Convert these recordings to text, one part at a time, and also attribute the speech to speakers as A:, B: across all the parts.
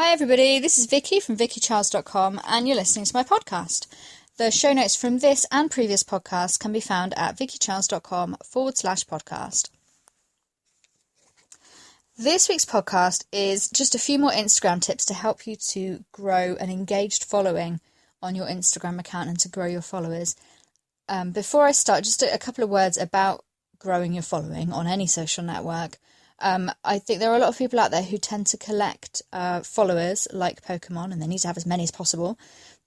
A: Hi everybody, this is Vicky from vickycharles.com and you're listening to my podcast. The show notes from this and previous podcasts can be found at vickycharles.com/podcast. This week's podcast is just a few more Instagram tips to help you to grow an engaged following on your Instagram account and to grow your followers. Before I start, just a couple of words about growing your following on any social network. I think there are a lot of people out there who tend to collect followers like Pokemon, and they need to have as many as possible.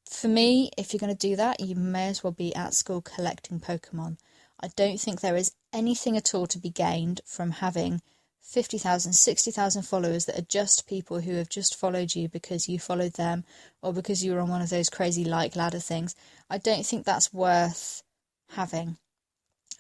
A: For me, if you're going to do that, you may as well be at school collecting Pokemon. I don't think there is anything at all to be gained from having 50,000, 60,000 followers that are just people who have just followed you because you followed them or because you were on one of those crazy like ladder things. I don't think that's worth having.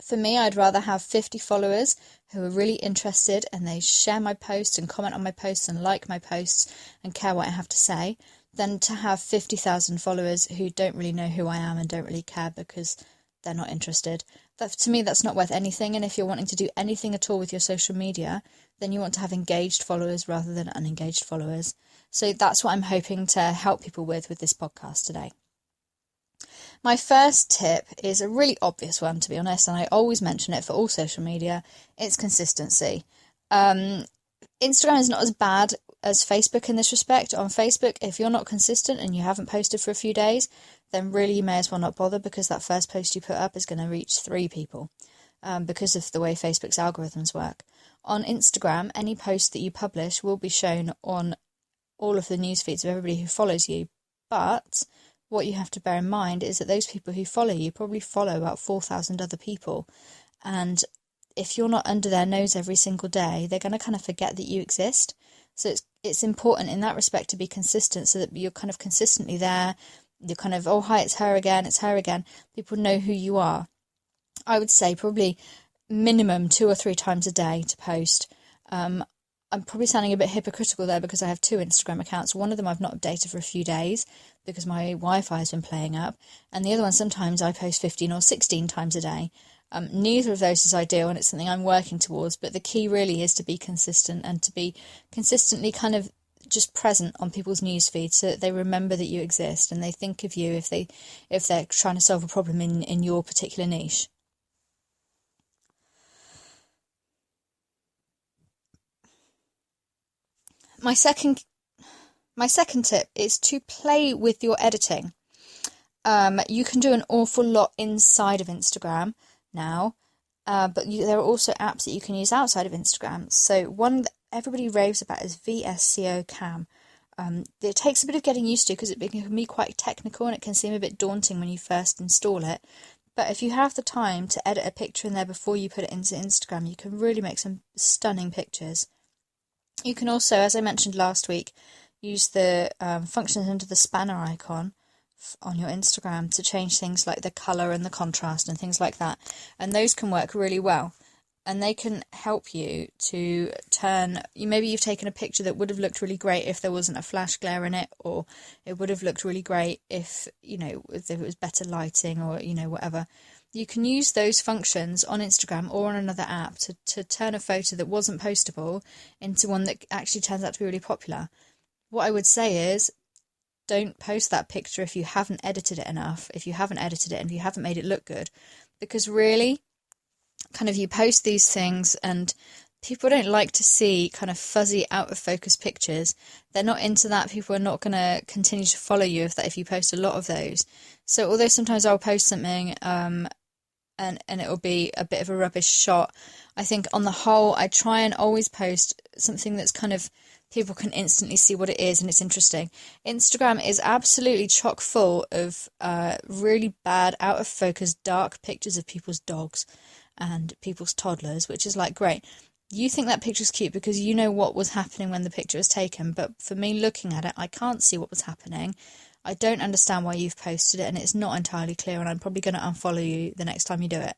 A: For me, I'd rather have 50 followers who are really interested and they share my posts and comment on my posts and like my posts and care what I have to say, than to have 50,000 followers who don't really know who I am and don't really care because they're not interested. To me, that's not worth anything. And if you're wanting to do anything at all with your social media, then you want to have engaged followers rather than unengaged followers. So that's what I'm hoping to help people with this podcast today. My first tip is a really obvious one, to be honest, and I always mention it for all social media. It's consistency. Instagram is not as bad as Facebook in this respect. On Facebook, if you're not consistent and you haven't posted for a few days, then really you may as well not bother, because that first post you put up is going to reach 3 people because of the way Facebook's algorithms work. On Instagram, any post that you publish will be shown on all of the news feeds of everybody who follows you, but what you have to bear in mind is that those people who follow you probably follow about 4,000 other people. And if you're not under their nose every single day, they're going to kind of forget that you exist. So it's important in that respect to be consistent so that you're kind of consistently there. You're kind of, oh, hi, it's her again, it's her again. People know who you are. I would say probably minimum 2 or 3 times a day to post. I'm probably sounding a bit hypocritical there because I have 2 Instagram accounts. One of them I've not updated for a few days because my Wi-Fi has been playing up. And the other one, sometimes I post 15 or 16 times a day. Neither of those is ideal, and it's something I'm working towards. But the key really is to be consistent and to be consistently kind of just present on people's news feeds so that they remember that you exist and they think of you if they're trying to solve a problem in your particular niche. My second tip is to play with your editing. You can do an awful lot inside of Instagram now, but there are also apps that you can use outside of Instagram. So one that everybody raves about is VSCO Cam. It takes a bit of getting used to because it can be quite technical and it can seem a bit daunting when you first install it. But if you have the time to edit a picture in there before you put it into Instagram, you can really make some stunning pictures. You can also, as I mentioned last week, use the functions under the spanner icon on your Instagram to change things like the colour and the contrast and things like that. And those can work really well. And they can help you to maybe you've taken a picture that would have looked really great if there wasn't a flash glare in it, or it would have looked really great if it was better lighting, or whatever. You can use those functions on Instagram or on another app to turn a photo that wasn't postable into one that actually turns out to be really popular. What I would say is, don't post that picture if you haven't edited it enough, if you haven't edited it and if you haven't made it look good. Because really, kind of you post these things and people don't like to see kind of fuzzy, out of focus pictures. They're not into that. People are not going to continue to follow you if you post a lot of those. So although sometimes I'll post something and it'll be a bit of a rubbish shot, I think on the whole I try and always post something that's kind of people can instantly see what it is and it's interesting. Instagram is absolutely chock full of really bad, out of focus, dark pictures of people's dogs and people's toddlers, which is like, great. You think that picture's cute because you know what was happening when the picture was taken, but for me looking at it, I can't see what was happening. I don't understand why you've posted it and it's not entirely clear, and I'm probably going to unfollow you the next time you do it.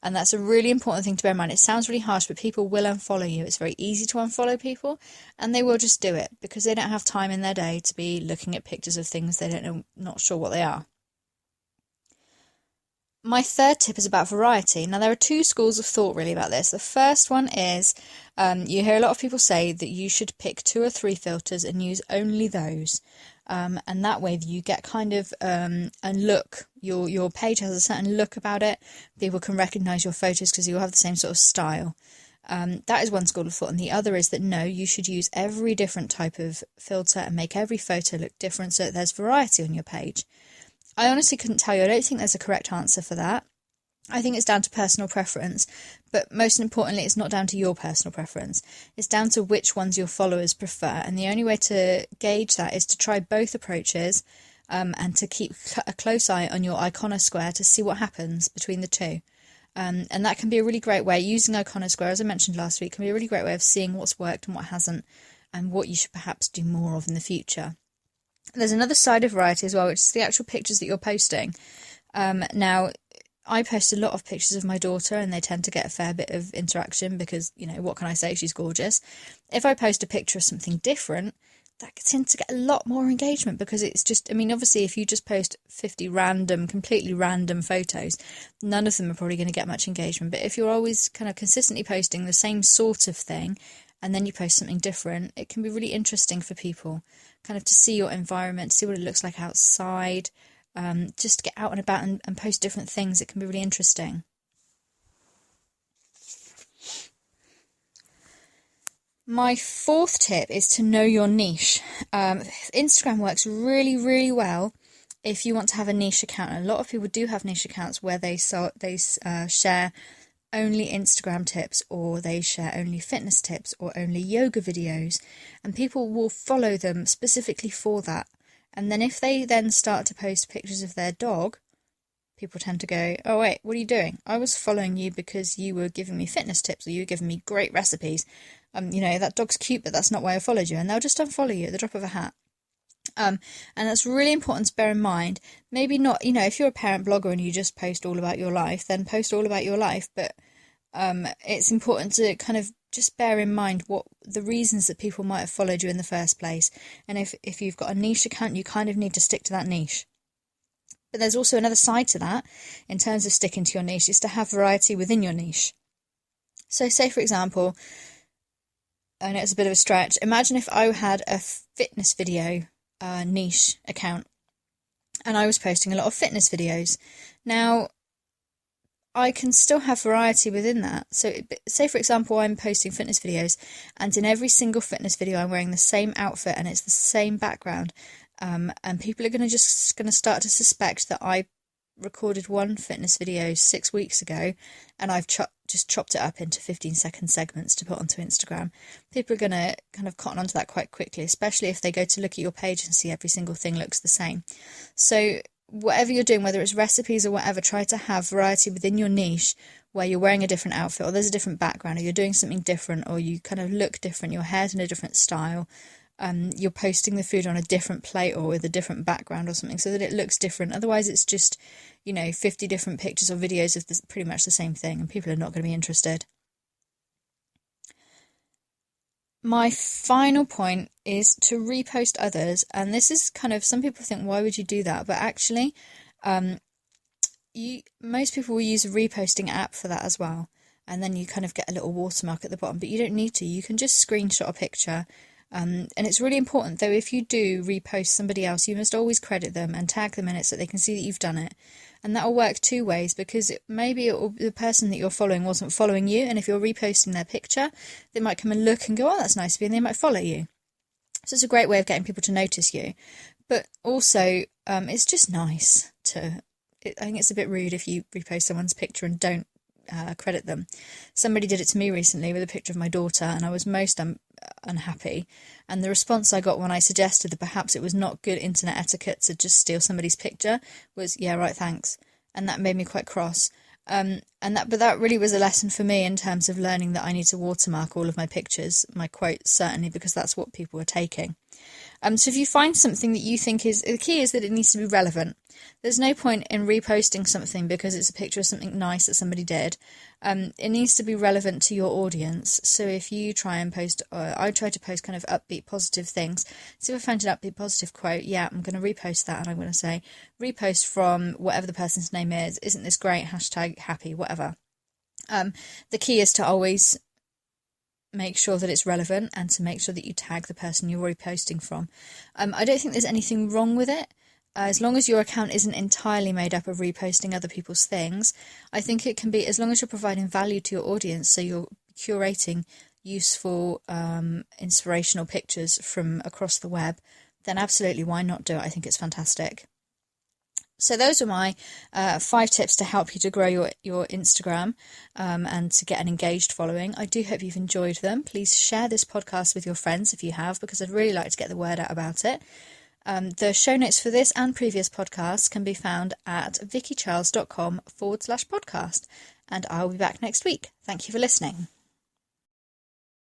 A: And that's a really important thing to bear in mind. It sounds really harsh, but people will unfollow you. It's very easy to unfollow people, and they will just do it because they don't have time in their day to be looking at pictures of things they don't know, not sure what they are. My third tip is about variety. Now, there are two schools of thought really about this. The first one is you hear a lot of people say that you should pick 2 or 3 filters and use only those. And that way you get kind of a look. Your page has a certain look about it. People can recognise your photos because you'll have the same sort of style. That is one school of thought. And the other is that no, you should use every different type of filter and make every photo look different so that there's variety on your page. I honestly couldn't tell you. I don't think there's a correct answer for that. I think it's down to personal preference, but most importantly, it's not down to your personal preference. It's down to which ones your followers prefer, and the only way to gauge that is to try both approaches and to keep a close eye on your Iconosquare to see what happens between the two. And that can be a really great way. Using Iconosquare, as I mentioned last week, can be a really great way of seeing what's worked and what hasn't, and what you should perhaps do more of in the future. There's another side of variety as well, which is the actual pictures that you're posting. Now, I post a lot of pictures of my daughter, and they tend to get a fair bit of interaction because, you know, what can I say? She's gorgeous. If I post a picture of something different, that tends to get a lot more engagement because it's just, I mean, obviously, if you just post 50 completely random photos, none of them are probably going to get much engagement. But if you're always kind of consistently posting the same sort of thing, and then you post something different, it can be really interesting for people, kind of to see your environment, see what it looks like outside, just get out and about and post different things. It can be really interesting. My fourth tip is to know your niche. Instagram works really, really well if you want to have a niche account. And a lot of people do have niche accounts where they share only Instagram tips, or they share only fitness tips, or only yoga videos, and people will follow them specifically for that. And then if they then start to post pictures of their dog, people tend to go, oh wait, what are you doing? I was following you because you were giving me fitness tips, or you were giving me great recipes. You know, that dog's cute, but that's not why I followed you. And they'll just unfollow you at the drop of a hat. And that's really important to bear in mind. Maybe not, you know, if you're a parent blogger and you just post all about your life, then post all about your life. But it's important to kind of just bear in mind what the reasons that people might have followed you in the first place. And if you've got a niche account, you kind of need to stick to that niche. But there's also another side to that in terms of sticking to your niche, is to have variety within your niche. So say, for example, I know it's a bit of a stretch, imagine if I had a fitness video niche account and I was posting a lot of fitness videos. Now, I can still have variety within that. So say, for example, I'm posting fitness videos, and in every single fitness video I'm wearing the same outfit and it's the same background, and people are going to start to suspect that I recorded one fitness video 6 weeks ago and I've just chopped it up into 15-second segments to put onto Instagram. People are going to kind of cotton onto that quite quickly, especially if they go to look at your page and see every single thing looks the same. So whatever you're doing, whether it's recipes or whatever, try to have variety within your niche where you're wearing a different outfit, or there's a different background, or you're doing something different, or you kind of look different, your hair's in a different style, you're posting the food on a different plate or with a different background or something so that it looks different. Otherwise it's just, 50 different pictures or videos of pretty much the same thing, and people are not going to be interested. My final point is to repost others, and this is kind of, some people think, why would you do that? But actually, most people will use a reposting app for that as well, and then you kind of get a little watermark at the bottom, but you don't need to. You can just screenshot a picture. And it's really important, though, if you do repost somebody else, you must always credit them and tag them in it so they can see that you've done it. And that will work two ways, because maybe the person that you're following wasn't following you, and if you're reposting their picture, they might come and look and go, oh, that's nice of you, and they might follow you. So it's a great way of getting people to notice you. But also, it's just nice I think it's a bit rude if you repost someone's picture and don't credit them. Somebody did it to me recently with a picture of my daughter, and I was most unhappy, and the response I got when I suggested that perhaps it was not good internet etiquette to just steal somebody's picture was, yeah, right, thanks. And that made me quite cross. But that really was a lesson for me in terms of learning that I need to watermark all of my pictures, my quotes certainly, because that's what people are taking. So if you find something that you think the key is that it needs to be relevant. There's no point in reposting something because it's a picture of something nice that somebody did. It needs to be relevant to your audience. So if you try and post, I try to post kind of upbeat, positive things. So if I find an upbeat, positive quote, yeah, I'm going to repost that, and I'm going to say, repost from whatever the person's name is. Isn't this great? Hashtag happy, whatever. The key is to always make sure that it's relevant and to make sure that you tag the person you're reposting from. I don't think there's anything wrong with it. As long as your account isn't entirely made up of reposting other people's things, I think it can be, as long as you're providing value to your audience, so you're curating useful, inspirational pictures from across the web, then absolutely, why not do it? I think it's fantastic. So those are my 5 tips to help you to grow your Instagram and to get an engaged following. I do hope you've enjoyed them. Please share this podcast with your friends if you have, because I'd really like to get the word out about it. The show notes for this and previous podcasts can be found at vickycharles.com/podcast. And I'll be back next week. Thank you for listening.